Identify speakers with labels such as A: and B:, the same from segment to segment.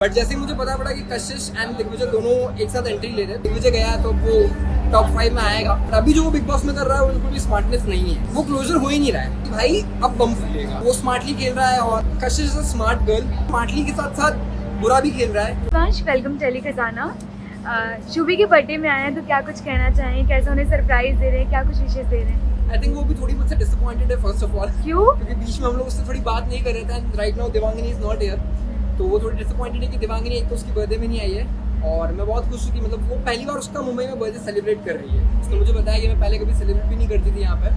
A: But जैसे ही मुझे पता पड़ा कि कशिश एंड दिग्विजय दोनों एक साथ एंट्री ले रहे हैं, दिग्विजय गया है तो वो टॉप 5 में आएगा। अभी जो वो बिग बॉस में कर रहा है उनको भी स्मार्टनेस नहीं है, वो क्लोजर हो ही नहीं रहा है कि भाई अब बम फूलेगा। वो स्मार्टली खेल रहा है और कशिश is a smart girl, smartly के साथ साथ बुरा भी खेल रहा है।
B: दिवांश, वेलकम टेली खजाना। शुभी के बर्थडे में आए हैं तो क्या कुछ कहना चाहें, कैसे उन्हें सरप्राइज दे रहे हैं, क्या कुछ विशेष दे रहे हैं?
A: आई थिंक वो भी थोड़ी मुझसे डिसअपॉइंटेड है फर्स्ट ऑफ ऑल।
B: क्यों?
A: क्योंकि बीच में हम लोग उससे थोड़ी बात नहीं कर रहे थे and right now Devangini is not here, तो वो थोड़ी डिसअपॉइंटेड है कि देवांगिनी एक तो उसकी बर्थडे में नहीं आई है और मैं बहुत खुश हूँ कि मतलब वो पहली बार उसका मुंबई में बर्थडे सेलिब्रेट कर रही है। उसने मुझे बताया कि मैं पहले कभी सेलिब्रेट भी नहीं करती थी यहाँ पे,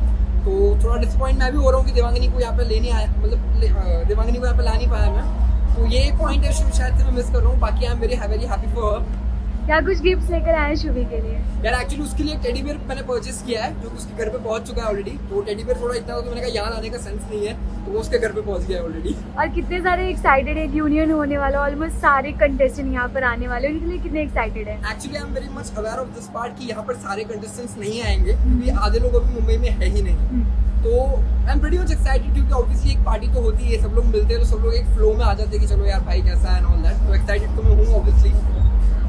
A: तो थोड़ा डिसअपॉइंट मैं भी हो रहा हूँ कि देवांगिनी को यहाँ पे लेने आया, मतलब देवांगिनी को यहाँ पे ला नहीं पाया मैं, तो ये पॉइंट है शायद से मैं मिस कर रहा हूँ। बाकी I am very happy for her.
B: क्या कुछ गिफ्ट लेकर आए हैं शुभी के लिए?
A: यार एक्चुअली उसके लिए टेडी बियर मैंने परचेस किया है जो कि उसके घर पे पहुंच चुका है ऑलरेडी। तो टेडी बियर थोड़ा इतना तो मैंने कहा यहाँ आने का सेंस नहीं है, तो वो उसके घर पे पहुंच गया है ऑलरेडी।
B: और कितने सारे एक्साइटेड है, यूनियन होने वाला, ऑलमोस्ट सारे कंटेस्टेंट यहाँ पर आने वाले, उनके लिए कितने एक्साइटेड है?
A: Actually I am very much aware of this part कि यहाँ पर सारे कंटेस्टेंट्स नहीं आएंगे क्योंकि आधे लोग अभी मुंबई में है ही नहीं। तो I am pretty much excited क्योंकि ऑब्वियसली एक पार्टी तो होती है, सब लोग मिलते हैं तो सब लोग एक फ्लो में आ जाते हैं कि चलो यार भाई कैसा है एंड ऑल दैट। तो एक्साइटेड तो मैं हूँ ऑब्वियसली।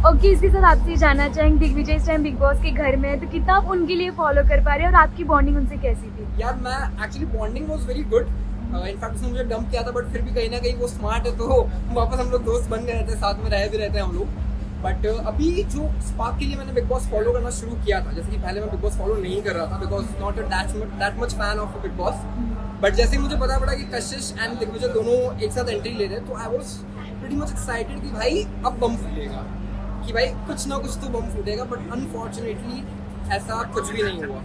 B: ओके, इसके साथ आपसे जानना चाहेंगे, दिग्विजय इस टाइम बिग बॉस के घर में है तो कितना आप उनके लिए फॉलो कर पा रहे हैं और आपकी बॉन्डिंग उनसे कैसी थी?
A: यार मैं actually bonding was very good. In fact उसने मुझे डंप किया था बट फिर भी कहीं ना कहीं वो स्मार्ट है तो वापस हम लोग दोस्त बन गए थे, साथ में रह भी रहते हैं हम लोग। बट अभी जो स्पार्क के लिए मैंने बिग बॉस फॉलो करना शुरू किया था, जैसे कि पहले मैं बिग बॉस फॉलो नहीं कर रहा था because not that much fan of big boss. But जैसे ही मुझे पता पड़ा कि कशिश एंड दिग्विजय दोनों एक साथ एंट्री ले रहे हैं तो I was pretty much excited कि भाई अब बम फूलेगा, कि भाई कुछ ना कुछ तो बम फूटेगा। बट अनफॉर्चुनेटली ऐसा कुछ भी नहीं हुआ।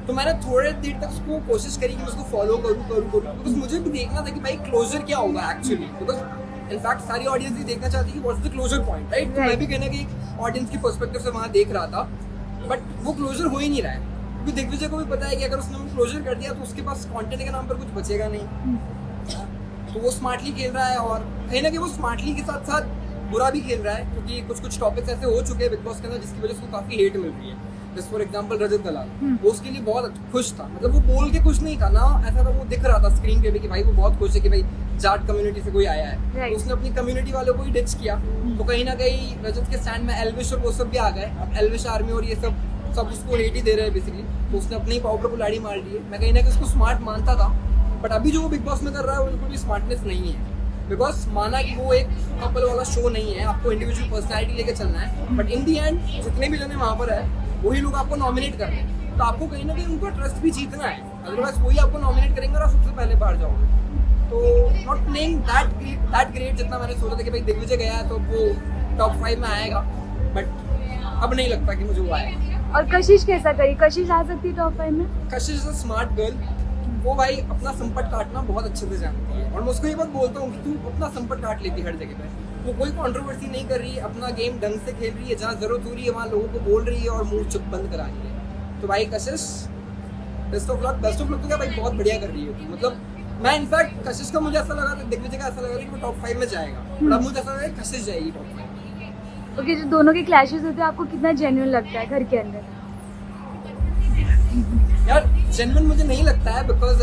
A: तो मैंने थोड़े देर तक उसको कोशिश करी कि मैं उसको फॉलो करूँ बिकॉज मुझे भी देखना था कि भाई क्लोजर क्या होगा एक्चुअली, बिकॉज इनफैक्ट सारी ऑडियंस भी देखना चाहती है कि what's the closure point, right? तो मैं भी कहना कि ऑडियंस की पर्सपेक्टिव से वहाँ देख रहा था बट वो क्लोजर हो ही नहीं रहा है क्योंकि दिग्विजय को भी पता है कि अगर उसने क्लोजर कर दिया तो उसके पास कंटेंट के नाम पर कुछ बचेगा नहीं। तो वो स्मार्टली खेल रहा है और कहीं ना कहीं वो स्मार्टली के साथ साथ बुरा भी खेल रहा है क्योंकि कुछ टॉपिक्स ऐसे हो चुके हैं बिग बॉस के अंदर जिसकी वजह से उसको काफी हेट मिल रही है। जैसे फॉर एग्जांपल रजत दलाल, वो उसके लिए बहुत खुश था, मतलब वो बोल के खुश नहीं था ना, ऐसा था वो दिख रहा था स्क्रीन पे भी कि भाई वो बहुत खुश है कि भाई जाट कम्युनिटी से कोई आया है। तो उसने अपनी कम्युनिटी वालों को ही डिच किया। तो कहीं ना कहीं रजत के स्टैंड में एल्विश और वो सब भी आ गए। अब एल्विश आर्मी और ये सब उसको हेट ही दे रहे हैं बेसिकली। तो उसने अपनी पाउडर को लाड़ी मार दी है। मैं कहीं ना कहीं उसको स्मार्ट मानता था बट अभी जो वो बिग बॉस में कर रहा है उनको भी स्मार्टनेस नहीं है बिकॉज माना कि वो एक कपल वाला शो नहीं है, आपको इंडिविजुअल पर्सनैलिटी लेके चलना है। बट इन दी एंड जितने भी जने वहाँ पर है वही लोग आपको नॉमिनेट कर रहे हैं, तो आपको कहीं ना कहीं उनका ट्रस्ट भी जीतना है, अदरवाइज वही आपको नॉमिनेट करेंगे और आप सबसे पहले बाहर जाओगे। तो नॉट प्लेइंग दैट ग्रेट जितना मैंने सोचा था कि भाई दिग्विजय गया है तो वो टॉप 5 में आएगा, बट अब नहीं लगता कि मुझे वो आएगा।
B: और कशिश कैसा करी? कशिश आ सकती है टॉप 5 में?
A: कशिश इज अ स्मार्ट गर्ल, वो भाई अपना संपट काटना बहुत अच्छे से जानती है और मैं उसको ये बात बोलता हूँ कि तू अपना संपट काट लेती है हर जगह पे। वो कोई कंट्रोवर्सी नहीं कर रही है, अपना गेम ढंग से खेल रही है, जहाँ जरूरत हो रही है वहाँ लोगों को बोल रही है और मुंह चुप बंद करा रही है। तो भाई कशिश बेस्ट ऑफ लक तो क्या भाई बहुत बढ़िया कर रही है। मतलब मैं इनफैक्ट कशिश का मुझे ऐसा लगा था, दिग्विजय का ऐसा लगा था कि वो टॉप 5 में जाएगा, बट अब मुझे ऐसा लगा कशिश जाएगी टॉप 5।
B: ओके, जो दोनों के क्लैशेस होते हैं आपको कितना जेन्युइन लगता है घर के अंदर?
A: यार जेन्युइन मुझे नहीं लगता है because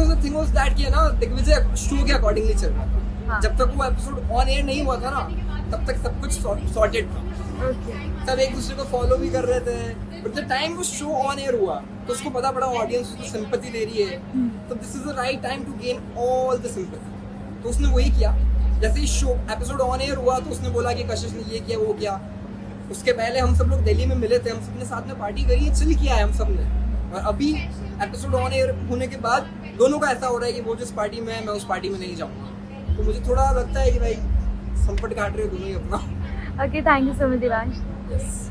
A: the thing was that कि है ना दिग्विजय शो के अकॉर्डिंगली चल रहा था।
B: हाँ।
A: जब तक वो एपिसोड ऑन एयर नहीं हुआ था ना तब तक सब कुछ सॉर्टेड था। सब एक दूसरे को फॉलो भी कर रहे थे बट द टाइम वो शो ऑन एयर हुआ तो उसको पता पड़ा ऑडियंस उसको सिंपैथी दे रही है, तो this is the right time to gain all the sympathy. तो उसने वही किया। जैसे ही शो एपिसोड ऑन एयर हुआ तो उसने बोला कि कशिश ने ये किया वो किया। उसके पहले हम सब लोग दिल्ली में मिले थे, हम सबने साथ में पार्टी करी है, चिल किया है हम सब ने। और अभी एपिसोड ऑन एयर होने के बाद दोनों का ऐसा हो रहा है कि वो जिस पार्टी में है मैं उस पार्टी में नहीं जाऊंगा। तो मुझे थोड़ा लगता है कि भाई संपट काट रहे हो दोनों ही अपना।
B: Okay, thank you so much Divansh.
A: Yes.